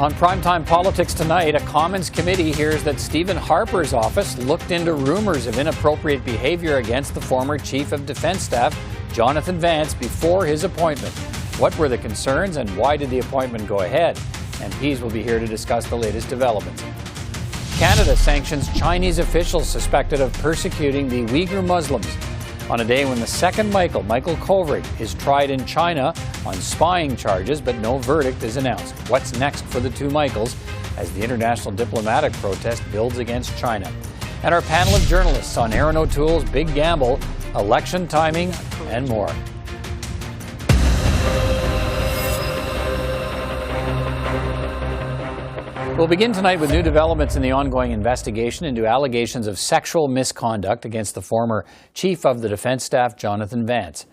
On Primetime Politics tonight, a Commons committee hears that Stephen Harper's office looked into rumors of inappropriate behavior against the former Chief of Defence Staff, Jonathan Vance, before his appointment. What were the concerns and why did the appointment go ahead? MPs will be here to discuss the latest developments. Canada sanctions Chinese officials suspected of persecuting the Uyghur Muslims on a day when the second Michael Kovrig, is tried in China on spying charges, but no verdict is announced. What's next for the two Michaels as the international diplomatic protest builds against China? And our panel of journalists on Aaron O'Toole's big gamble, election timing, and more. We'll begin tonight with new developments in the ongoing investigation into allegations of sexual misconduct against the former Chief of the Defence Staff, Jonathan Vance.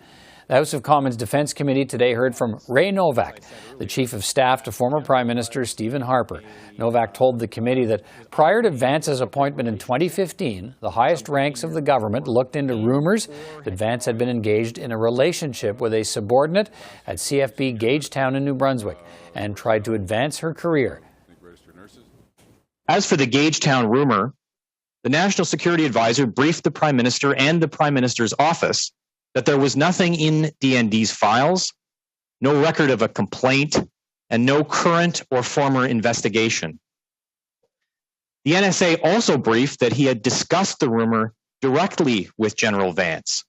The House of Commons Defence Committee today heard from Ray Novak, the Chief of Staff to former Prime Minister Stephen Harper. Novak told the committee that prior to Vance's appointment in 2015, the highest ranks of the government looked into rumors that Vance had been engaged in a relationship with a subordinate at CFB Gagetown in New Brunswick and tried to advance her career. As for the Gagetown rumor, the National Security Advisor briefed the Prime Minister and the Prime Minister's office that there was nothing in DND's files, no record of a complaint, and no current or former investigation. The NSA also briefed that he had discussed the rumor directly with General Vance,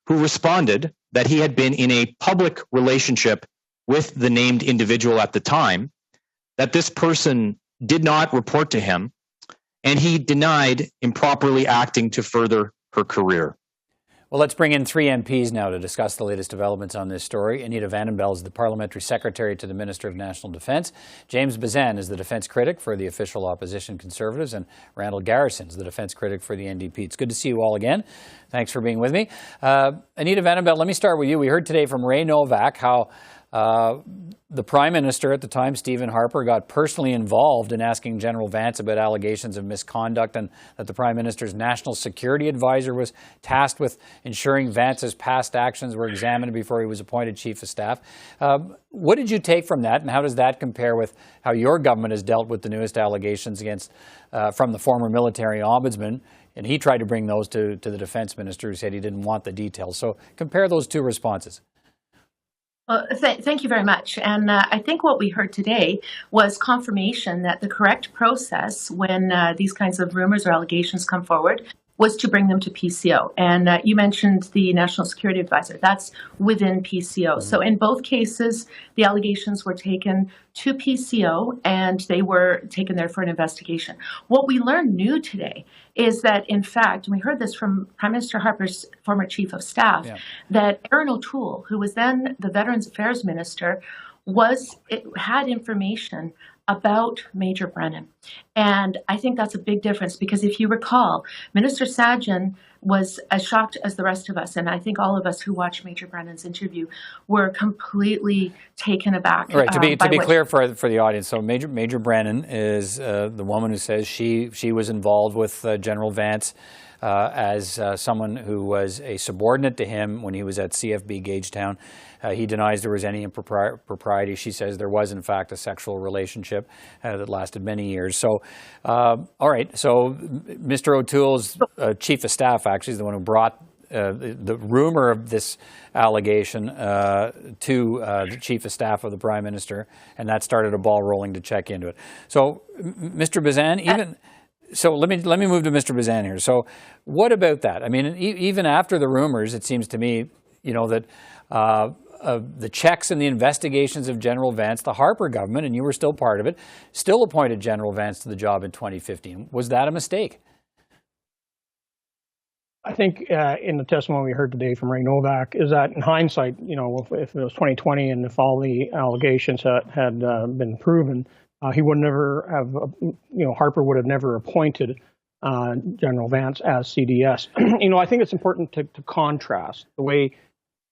who responded that he had been in a public relationship with the named individual at the time, that this person did not report to him, and he denied improperly acting to further her career. Well, let's bring in three MPs now to discuss the latest developments on this story. Anita Vandenbeld is the Parliamentary Secretary to the Minister of National Defence. James Bezan is the Defence Critic for the official opposition Conservatives. And Randall Garrison is the Defence Critic for the NDP. It's good to see you all again. Thanks for being with me. Anita Vandenbeld, let me start with you. We heard today from Ray Novak how the Prime Minister at the time, Stephen Harper, got personally involved in asking General Vance about allegations of misconduct, and that the Prime Minister's National Security Advisor was tasked with ensuring Vance's past actions were examined before he was appointed Chief of Staff. What did you take from that, and how does that compare with how your government has dealt with the newest allegations against from the former military ombudsman? And he tried to bring those to the Defence Minister, who said he didn't want the details. So compare those two responses. Well, thank you very much. And I think what we heard today was confirmation that the correct process when these kinds of rumors or allegations come forward was to bring them to PCO. And you mentioned the National Security Advisor. That's within PCO. Mm-hmm. So in both cases, the allegations were taken to PCO and they were taken there for an investigation. What we learned new today is that, in fact, and we heard this from Prime Minister Harper's former Chief of Staff, that Aaron O'Toole, who was then the Veterans Affairs Minister, had information about Major Brennan. And I think that's a big difference because if you recall, Minister Sajjan was as shocked as the rest of us. And I think all of us who watched Major Brennan's interview were completely taken aback. Right. To be clear for the audience, so Major Brennan is the woman who says she was involved with General Vance as someone who was a subordinate to him when he was at CFB Gagetown. He denies there was any impropriety. She says there was, in fact, a sexual relationship that lasted many years. So, all right. So Mr. O'Toole's Chief of Staff actually is the one who brought the rumor of this allegation to the Chief of Staff of the Prime Minister, and that started a ball rolling to check into it. So, Mr. Bezan, So let me move to Mr. Bezan here. So what about that? I mean, even after the rumors, it seems to me, that the checks and the investigations of General Vance, the Harper government, and you were still part of it, still appointed General Vance to the job in 2015. Was that a mistake? I think in the testimony we heard today from Ray Novak is that in hindsight, if it was 2020 and if all the allegations had been proven, he would never have, Harper would have never appointed General Vance as CDS. I think it's important to contrast the way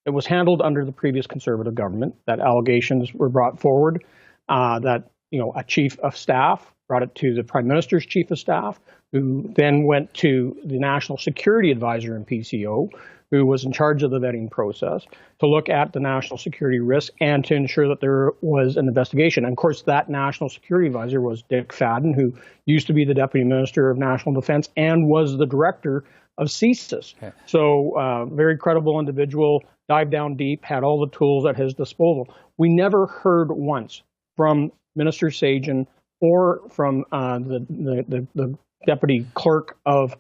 it was handled under the previous Conservative government, that allegations were brought forward, that, a Chief of Staff brought it to the Prime Minister's Chief of Staff, who then went to the National Security Advisor in PCO, who was in charge of the vetting process, to look at the national security risk and to ensure that there was an investigation. And of course, that national security advisor was Dick Fadden, who used to be the Deputy Minister of National Defense and was the director of CSIS. Okay. So very credible individual, dived down deep, had all the tools at his disposal. We never heard once from Minister Sajjan or from the Deputy Clerk of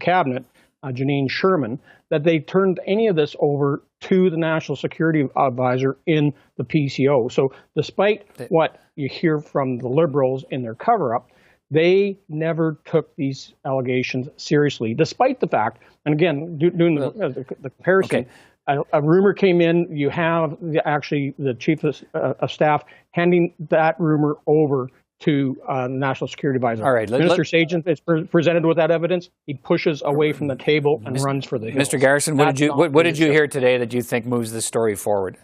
Cabinet, Janine Sherman, that they turned any of this over to the National Security Advisor in the PCO. So despite what you hear from the Liberals in their cover-up, they never took these allegations seriously, despite the fact, and again, doing the comparison, okay. A rumor came in, you have actually the Chief of Staff handing that rumor over to the National Security Advisor. All right, Minister Sajjan is presented with that evidence. He pushes away from the table and runs for the hills. Mr. Garrison, what did you hear today that you think moves this story forward?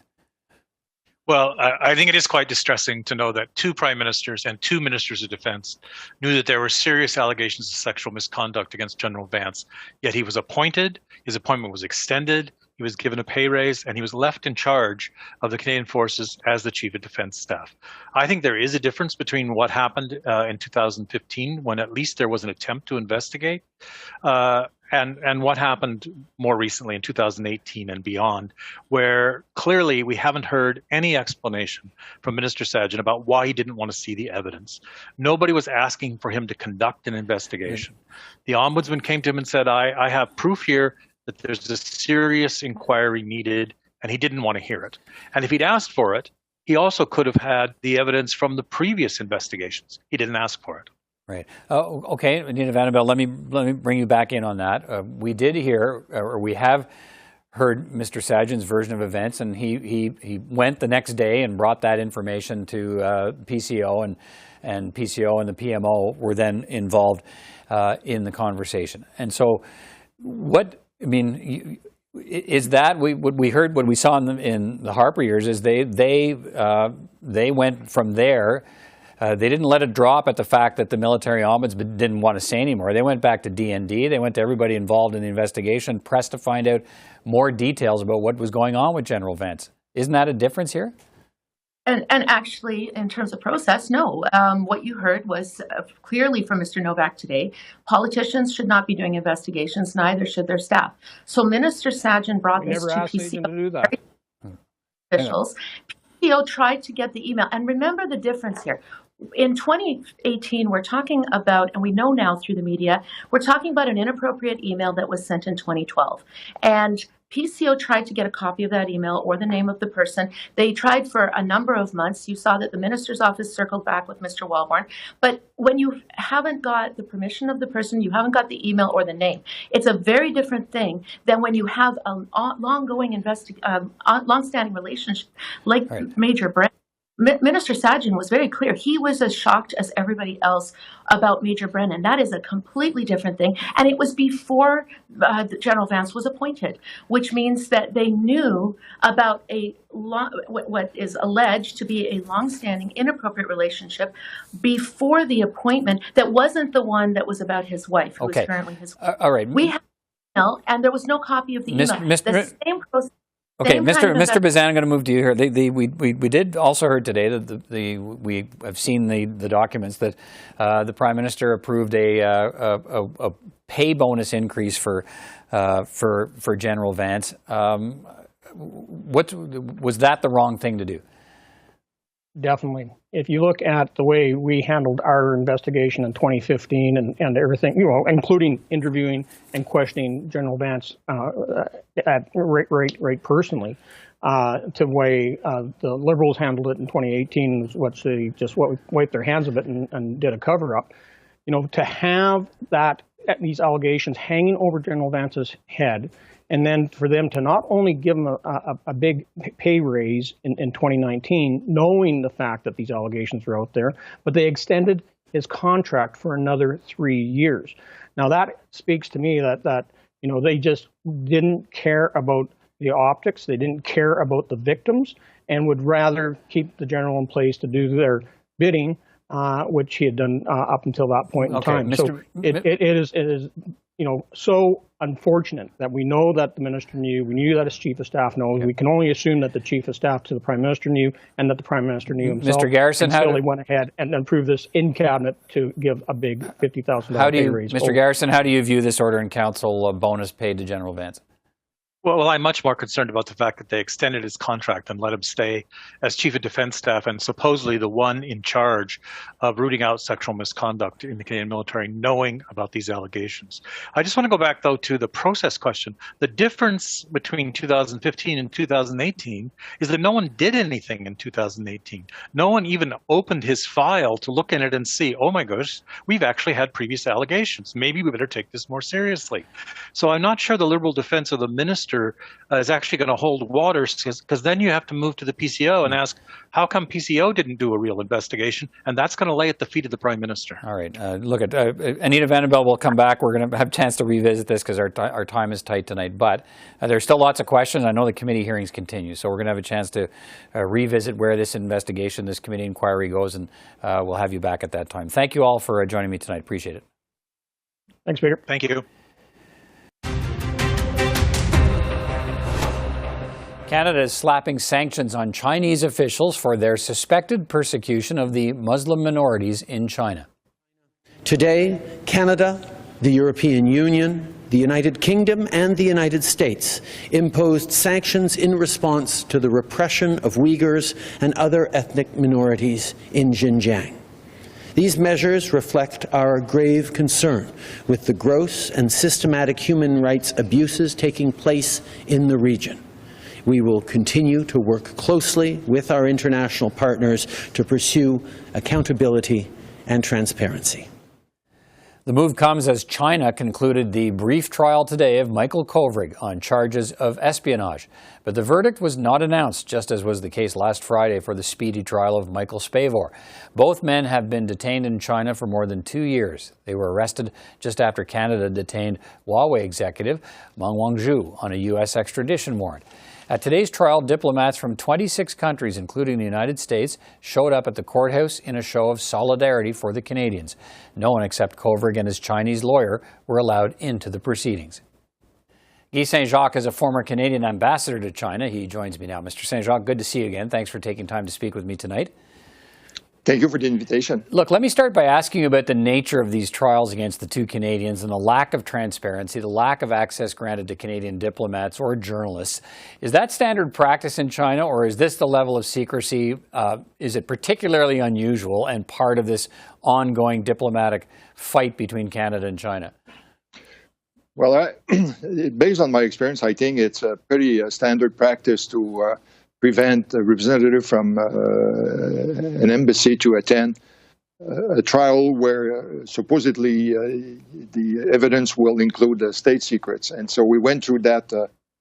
Well, I think it is quite distressing to know that 2 prime ministers and 2 ministers of defense knew that there were serious allegations of sexual misconduct against General Vance, yet he was appointed, his appointment was extended, he was given a pay raise, and he was left in charge of the Canadian Forces as the Chief of Defense Staff. I think there is a difference between what happened in 2015, when at least there was an attempt to investigate, and what happened more recently in 2018 and beyond, where clearly we haven't heard any explanation from Minister Sajjan about why he didn't want to see the evidence. Nobody was asking for him to conduct an investigation. The Ombudsman came to him and said, I have proof here that there's a serious inquiry needed, and he didn't want to hear it. And if he'd asked for it, he also could have had the evidence from the previous investigations. He didn't ask for it. Right. Okay, Anita Vandenbeld, let me bring you back in on that. We did hear, or we have heard Mr. Sajjan's version of events, and he went the next day and brought that information to PCO, and PCO and the PMO were then involved in the conversation. And so is that what we heard, what we saw in the Harper years is they went from there. They didn't let it drop at the fact that the military ombudsman didn't want to say anymore. They went back to DND. They went to everybody involved in the investigation, pressed to find out more details about what was going on with General Vance. Isn't that a difference here? And actually, in terms of process, no. What you heard was clearly from Mr. Novak today, politicians should not be doing investigations, neither should their staff. So Minister Sajjan brought this to PCO officials. PCO tried to get the email. And remember the difference here. In 2018, we're talking about, and we know now through the media, we're talking about an inappropriate email that was sent in 2012. And PCO tried to get a copy of that email or the name of the person. They tried for a number of months. You saw that the minister's office circled back with Mr. Wellborn. But when you haven't got the permission of the person, you haven't got the email or the name. It's a very different thing than when you have a long-standing relationship like Major Brent. Minister Sajjan was very clear. He was as shocked as everybody else about Major Brennan. That is a completely different thing. And it was before General Vance was appointed, which means that they knew about what is alleged to be a longstanding inappropriate relationship before the appointment that wasn't the one that was about his wife, who is currently his wife. All right. We have an email, and there was no copy of the email. The same process. Okay, Mr. Bezan, I'm going to move to you here. We did also heard today that we have seen the documents that the Prime Minister approved a pay bonus increase for General Vance. Was that the wrong thing to do? Definitely. If you look at the way we handled our investigation in 2015 and everything, including interviewing and questioning General Vance right personally, to the way the Liberals handled it in 2018, what they just wiped their hands of it and did a cover-up. To have these allegations hanging over General Vance's head, and then for them to not only give him a big pay raise in 2019, knowing the fact that these allegations were out there, but they extended his contract for another 3 years. Now that speaks to me that they just didn't care about the optics, they didn't care about the victims, and would rather keep the general in place to do their bidding which he had done up until that point in time. So it is so unfortunate that we know that the minister knew. We knew that his chief of staff knows. We can only assume that the chief of staff to the prime minister knew, and that the prime minister knew himself. Mr. Garrison, still he went ahead and approved this in cabinet to give a big $50,000 pay raise. Mr. Garrison, how do you view this order in council bonus paid to General Vance? Well, I'm much more concerned about the fact that they extended his contract and let him stay as Chief of Defense Staff and supposedly the one in charge of rooting out sexual misconduct in the Canadian military, knowing about these allegations. I just want to go back, though, to the process question. The difference between 2015 and 2018 is that no one did anything in 2018. No one even opened his file to look in it and see, oh my gosh, we've actually had previous allegations. Maybe we better take this more seriously. So I'm not sure the Liberal defense of the minister is actually going to hold water, because then you have to move to the PCO and ask, how come PCO didn't do a real investigation? And that's going to lay at the feet of the Prime Minister. All right. Look, Anita Vandenbeld will come back. We're going to have a chance to revisit this because our time is tight tonight. But there's still lots of questions. I know the committee hearings continue, so we're going to have a chance to revisit where this investigation, this committee inquiry goes, and we'll have you back at that time. Thank you all for joining me tonight. Appreciate it. Thanks, Peter. Thank you. Canada is slapping sanctions on Chinese officials for their suspected persecution of the Muslim minorities in China. Today, Canada, the European Union, the United Kingdom and the United States imposed sanctions in response to the repression of Uyghurs and other ethnic minorities in Xinjiang. These measures reflect our grave concern with the gross and systematic human rights abuses taking place in the region. We will continue to work closely with our international partners to pursue accountability and transparency. The move comes as China concluded the brief trial today of Michael Kovrig on charges of espionage. But the verdict was not announced, just as was the case last Friday for the speedy trial of Michael Spavor. Both men have been detained in China for more than 2 years. They were arrested just after Canada detained Huawei executive Meng Wanzhou on a U.S. extradition warrant. At today's trial, diplomats from 26 countries, including the United States, showed up at the courthouse in a show of solidarity for the Canadians. No one except Kovrig and his Chinese lawyer were allowed into the proceedings. Guy Saint-Jacques is a former Canadian ambassador to China. He joins me now. Mr. Saint-Jacques, good to see you again. Thanks for taking time to speak with me tonight. Thank you for the invitation. Look, let me start by asking you about the nature of these trials against the two Canadians and the lack of transparency, the lack of access granted to Canadian diplomats or journalists. Is that standard practice in China, or is this the level of secrecy? Is it particularly unusual and part of this ongoing diplomatic fight between Canada and China? Well, based on my experience, I think it's a pretty standard practice to prevent a representative from an embassy to attend a trial where supposedly the evidence will include state secrets. And so we went through that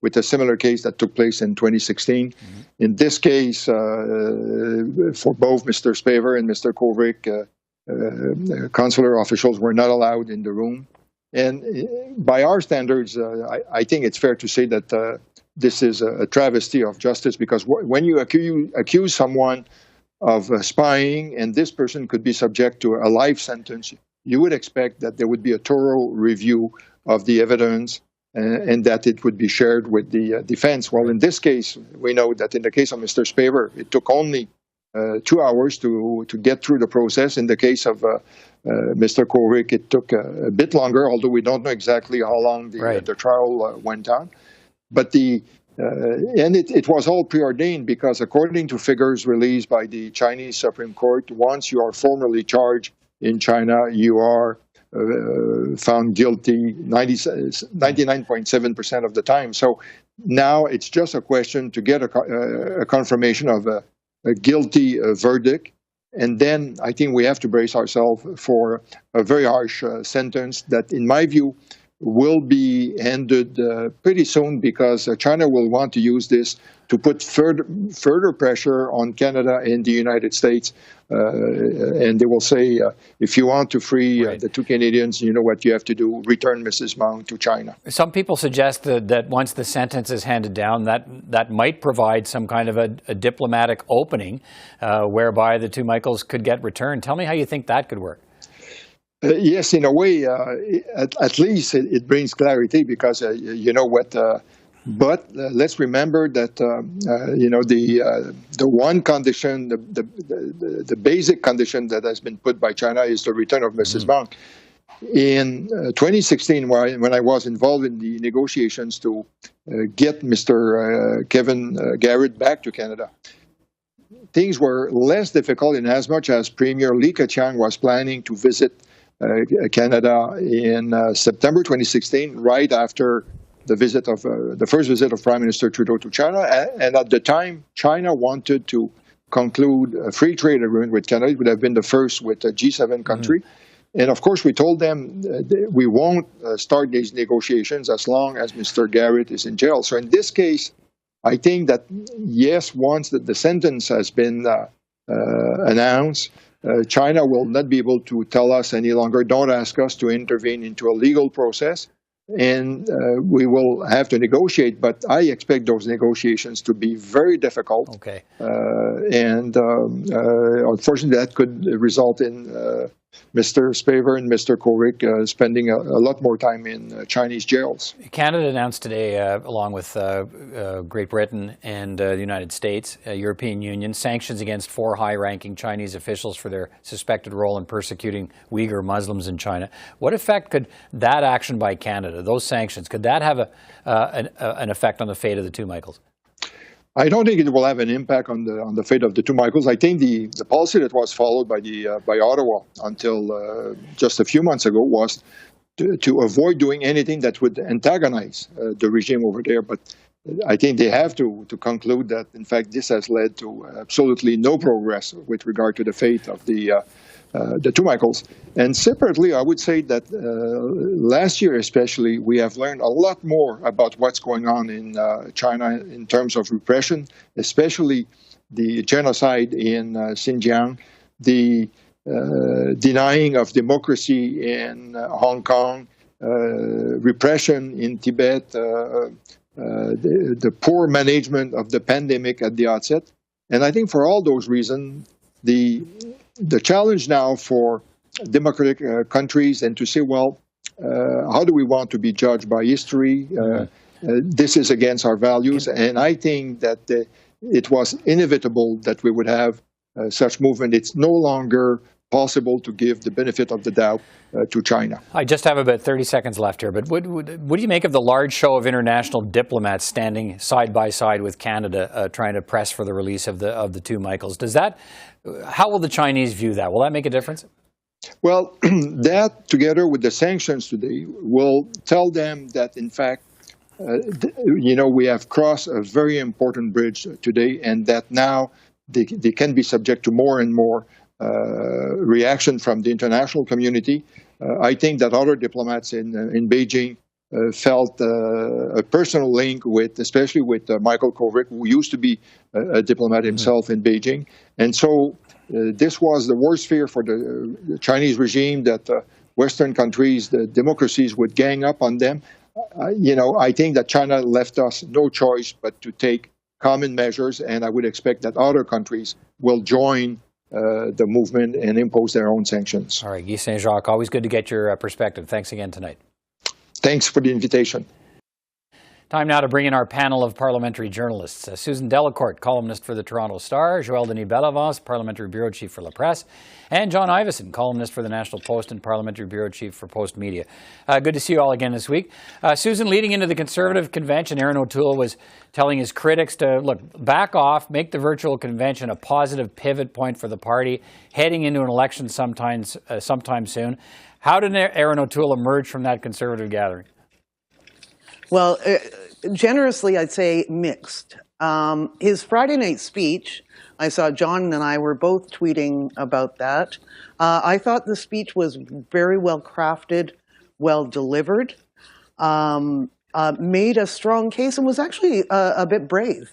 with a similar case that took place in 2016. Mm-hmm. In this case, for both Mr. Spavor and Mr. Kovrig, consular officials were not allowed in the room. And by our standards, I think it's fair to say that this is a travesty of justice, because when you accuse someone of spying and this person could be subject to a life sentence, you would expect that there would be a thorough review of the evidence and that it would be shared with the defense. Well, in this case, we know that in the case of Mr. Spavor, it took only 2 hours to get through the process. In the case of Mr. Kovrig, it took a bit longer, although we don't know exactly how long the trial went on. But it was all preordained, because according to figures released by the Chinese Supreme Court, once you are formally charged in China, you are found guilty 99.7% of the time. So now it's just a question to get a confirmation of a guilty verdict. And then I think we have to brace ourselves for a very harsh sentence that, in my view, will be ended pretty soon, because China will want to use this to put further pressure on Canada and the United States. And they will say, if you want to free the two Canadians, you know what you have to do, return Mrs. Meng to China. Some people suggest that once the sentence is handed down, that might provide some kind of a diplomatic opening whereby the two Michaels could get returned. Tell me how you think that could work. Yes, in a way, at least it brings clarity, because you know what. But let's remember that the one condition, the basic condition that has been put by China is the return of Mrs. Meng. In 2016, when I was involved in the negotiations to get Mr. Kevin Garrett back to Canada, things were less difficult in as much as Premier Li Keqiang was planning to visit Canada in September 2016, right after the first visit of Prime Minister Trudeau to China. And at the time, China wanted to conclude a free trade agreement with Canada. It would have been the first with a G7 country. And of course, we told them we won't start these negotiations as long as Mr. Garrett is in jail. So in this case, I think that, yes, once the sentence has been announced, China will not be able to tell us any longer, don't ask us to intervene into a legal process, and we will have to negotiate. But I expect those negotiations to be very difficult. Okay. And unfortunately, that could result in Mr. Spavor and Mr. Kovrig spending a lot more time in Chinese jails. Canada announced today, along with Great Britain and the United States, European Union, sanctions against 4 high-ranking Chinese officials for their suspected role in persecuting Uyghur Muslims in China. What effect could that action by Canada, those sanctions, could that have an effect on the fate of the two Michaels? I don't think it will have an impact on the fate of the two Michaels. I think the policy that was followed by Ottawa until just a few months ago was to avoid doing anything that would antagonize the regime over there. But I think they have to conclude that, in fact, this has led to absolutely no progress with regard to the fate of the two Michaels. And separately, I would say that last year especially, we have learned a lot more about what's going on in China in terms of repression, especially the genocide in Xinjiang, the denying of democracy in Hong Kong, repression in Tibet, the poor management of the pandemic at the outset. And I think for all those reasons, the challenge now for democratic countries and to say, well, how do we want to be judged by history? This is against our values. And I think that it was inevitable that we would have such movement. It's no longer possible to give the benefit of the doubt to China. I just have about 30 seconds left here, but what do you make of the large show of international diplomats standing side by side with Canada trying to press for the release of the two Michaels? How will the Chinese view that? Will that make a difference? Well, that together with the sanctions today will tell them that, in fact, we have crossed a very important bridge today, and that now they can be subject to more and more reaction from the international community. I think that other diplomats in Beijing felt a personal link especially with Michael Kovrig, who used to be a diplomat himself in Beijing. And so this was the worst fear for the Chinese regime, that Western countries, the democracies, would gang up on them. I think that China left us no choice but to take common measures, and I would expect that other countries will join the movement and impose their own sanctions. All right, Guy Saint-Jacques, always good to get your perspective. Thanks again tonight. Thanks for the invitation. Time now to bring in our panel of parliamentary journalists. Susan Delacourt, columnist for the Toronto Star, Joël-Denis Bellavance, parliamentary bureau chief for La Presse, and John Ivison, columnist for the National Post and parliamentary bureau chief for Post Media. Good to see you all again this week. Susan, leading into the Conservative convention, Aaron O'Toole was telling his critics to, look, back off, make the virtual convention a positive pivot point for the party, heading into an election sometime soon. How did Aaron O'Toole emerge from that Conservative gathering? Well, generously, I'd say mixed. His Friday night speech, I saw John and I were both tweeting about that. I thought the speech was very well crafted, well delivered, made a strong case, and was actually a bit brave.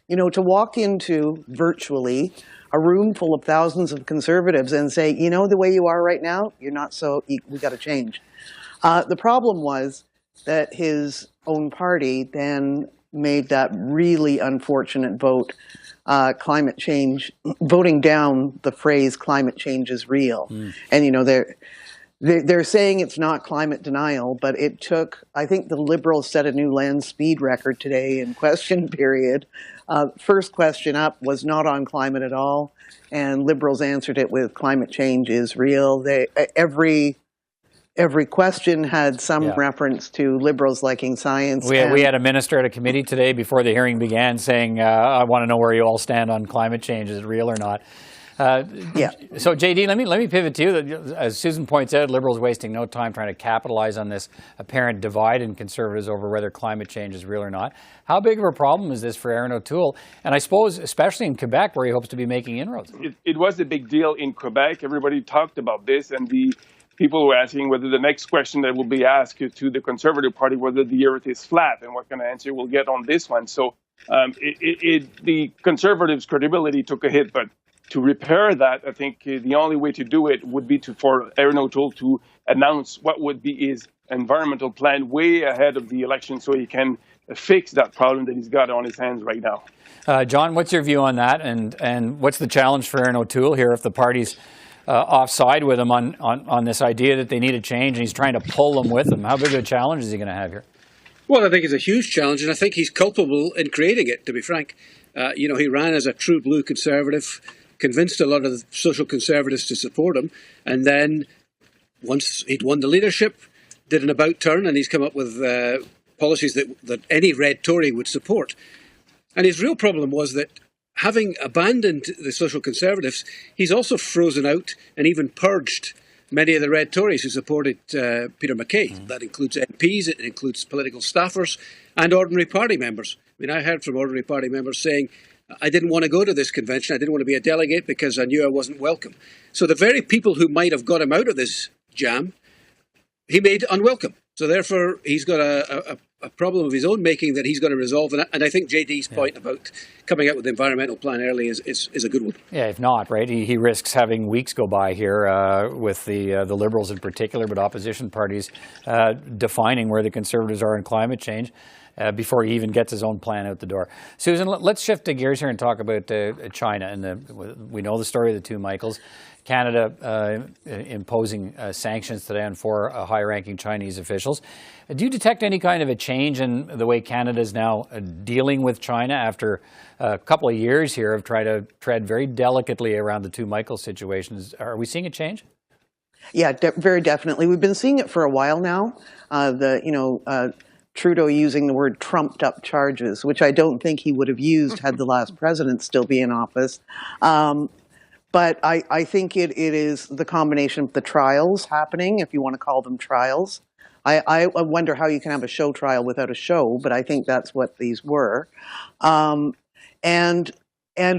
You know, to walk into virtually a room full of thousands of conservatives and say, you know, the way you are right now, you're not so, we got to change. The problem was that his own party then made that really unfortunate vote, climate change, voting down the phrase climate change is real. And, you know, they're saying it's not climate denial, but it took, I think the Liberals set a new land speed record today in question period. First question up was not on climate at all, and Liberals answered it with climate change is real. Every question had some reference to Liberals liking science. We had a minister at a committee today before the hearing began saying, I want to know where you all stand on climate change. Is it real or not? So, JD, let me pivot to you. As Susan points out, Liberals wasting no time trying to capitalize on this apparent divide in Conservatives over whether climate change is real or not. How big of a problem is this for Erin O'Toole? And I suppose, especially in Quebec, where he hopes to be making inroads. It was a big deal in Quebec. Everybody talked about this, and the people were asking whether the next question that will be asked to the Conservative Party, whether the earth is flat, and what kind of answer we'll get on this one. So the Conservatives' credibility took a hit, but to repair that, I think the only way to do it would be for Erin O'Toole to announce what would be his environmental plan way ahead of the election so he can fix that problem that he's got on his hands right now. John, what's your view on that? And what's the challenge for Erin O'Toole here if the party's offside with him on this idea that they need a change and he's trying to pull them with him? How big of a challenge is he going to have here? Well, I think it's a huge challenge, and I think he's culpable in creating it, to be frank. You know, he ran as a true blue Conservative, convinced a lot of the social conservatives to support him, and then once he'd won the leadership, did an about turn, and he's come up with policies that any red Tory would support. And his real problem was that having abandoned the social conservatives, he's also frozen out and even purged many of the red Tories who supported Peter MacKay. That includes MPs, it includes political staffers and ordinary party members. I mean, I heard from ordinary party members saying, I didn't want to go to this convention. I didn't want to be a delegate because I knew I wasn't welcome. So the very people who might have got him out of this jam, he made unwelcome. So therefore, he's got a problem of his own making that he's got to resolve. And I think JD's point about coming out with the environmental plan early is a good one. Yeah, if not, right, he risks having weeks go by here with the Liberals in particular, but opposition parties defining where the Conservatives are in climate change. Before he even gets his own plan out the door. Susan, let's shift the gears here and talk about China. And we know the story of the two Michaels. Canada imposing sanctions today on 4 high-ranking Chinese officials. Do you detect any kind of a change in the way Canada is now dealing with China after a couple of years here of trying to tread very delicately around the two Michael situations? Are we seeing a change? Yeah, very definitely. We've been seeing it for a while now. Trudeau using the word trumped up charges, which I don't think he would have used had the last president still be in office. But I think it is the combination of the trials happening, if you want to call them trials. I wonder how you can have a show trial without a show, but I think that's what these were. And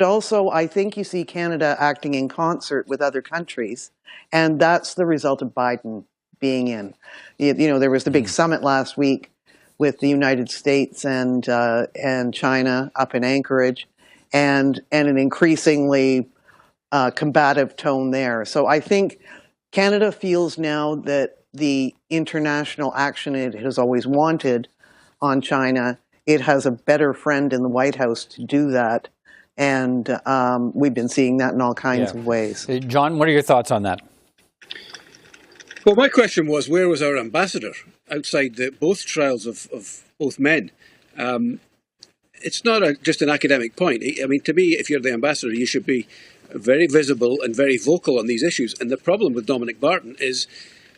also, I think you see Canada acting in concert with other countries, and that's the result of Biden being in. You know, there was the big summit last week with the United States and China up in Anchorage, and an increasingly combative tone there. So I think Canada feels now that the international action it has always wanted on China, it has a better friend in the White House to do that. And we've been seeing that in all kinds of ways. John, what are your thoughts on that? Well, my question was, where was our ambassador outside both trials of both men? It's not just an academic point. I mean, to me, if you're the ambassador, you should be very visible and very vocal on these issues. And the problem with Dominic Barton is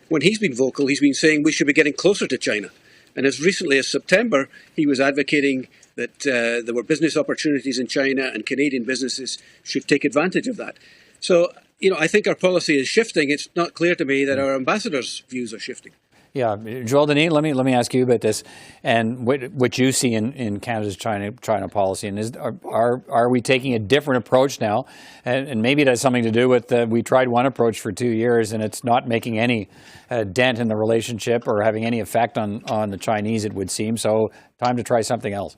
when he's been vocal, he's been saying we should be getting closer to China. And as recently as September, he was advocating that there were business opportunities in China and Canadian businesses should take advantage of that. So, you know, I think our policy is shifting. It's not clear to me that our ambassador's views are shifting. Yeah, Joël-Denis, let me ask you about this, and what you see in Canada's China policy, and are we taking a different approach now? And maybe it has something to do with we tried one approach for 2 years, and it's not making any dent in the relationship or having any effect on the Chinese, it would seem. So time to try something else.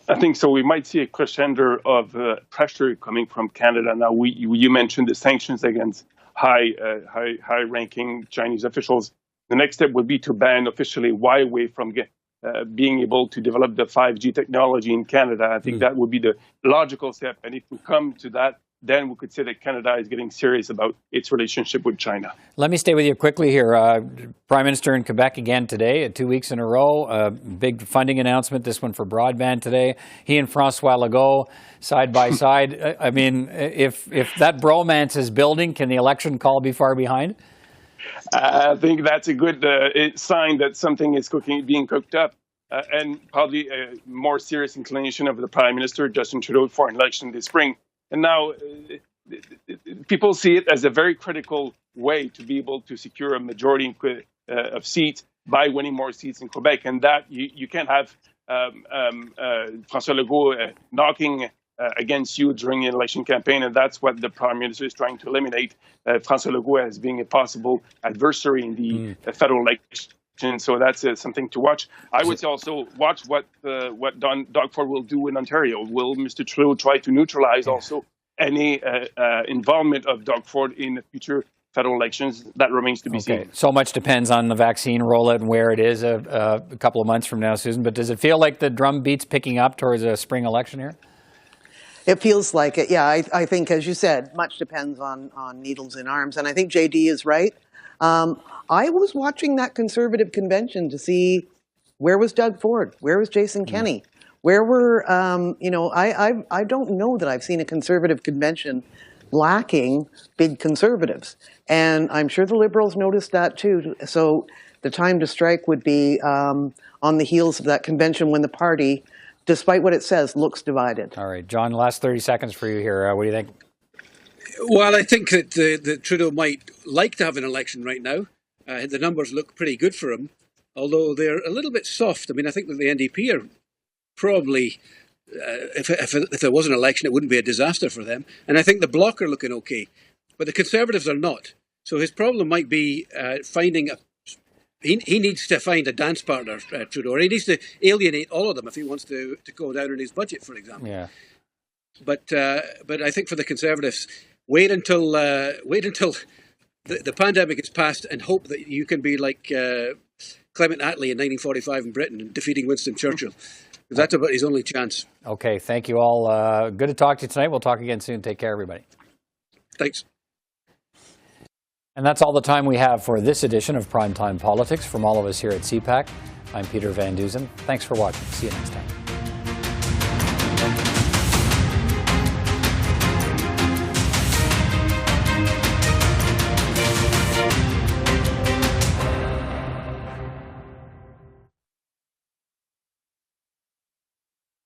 I think so. We might see a crescendo of pressure coming from Canada. Now, you mentioned the sanctions against high-ranking Chinese officials. The next step would be to ban officially Huawei from being able to develop the 5G technology in Canada. I think that would be the logical step. And if we come to that, then we could say that Canada is getting serious about its relationship with China. Let me stay with you quickly here. Prime Minister in Quebec again today, 2 weeks in a row. Big funding announcement, this one for broadband today. He and François Legault side by side. I mean, if that bromance is building, can the election call be far behind? I think that's a good sign that something is being cooked up. And probably a more serious inclination of the Prime Minister, Justin Trudeau, for an election this spring. And now people see it as a very critical way to be able to secure a majority of seats by winning more seats in Quebec. And that you can't have François Legault knocking against you during an election campaign. And that's what the Prime Minister is trying to eliminate, François Legault as being a possible adversary in the federal election. So that's something to watch. I would also watch what Doug Ford will do in Ontario. Will Mr. Trudeau try to neutralize also any involvement of Doug Ford in the future federal elections? That remains to be seen. So much depends on the vaccine rollout and where it is a couple of months from now, Susan. But does it feel like the drum beat's picking up towards a spring election here? It feels like it. Yeah, I think, as you said, much depends on needles in arms. And I think JD is right. I was watching that Conservative convention to see where was Doug Ford, where was Jason Kenney, where were, I don't know that I've seen a Conservative convention lacking big Conservatives. And I'm sure the Liberals noticed that too. So the time to strike would be on the heels of that convention when the party, despite what it says, looks divided. All right, John, last 30 seconds for you here. What do you think? Well, I think that Trudeau might like to have an election right now. The numbers look pretty good for him, although they're a little bit soft. I mean, I think that the NDP are probably, if there was an election, it wouldn't be a disaster for them. And I think the Bloc are looking okay, but the Conservatives are not. So his problem might be finding he needs to find a dance partner, Trudeau, or he needs to alienate all of them if he wants to go down on his budget, for example. Yeah. But I think for the Conservatives, wait until the pandemic is past and hope that you can be like Clement Attlee in 1945 in Britain, defeating Winston Churchill. Because that's about his only chance. Okay, thank you all. Good to talk to you tonight. We'll talk again soon. Take care, everybody. Thanks. And that's all the time we have for this edition of Primetime Politics. From all of us here at CPAC, I'm Peter Van Dusen. Thanks for watching. See you next time.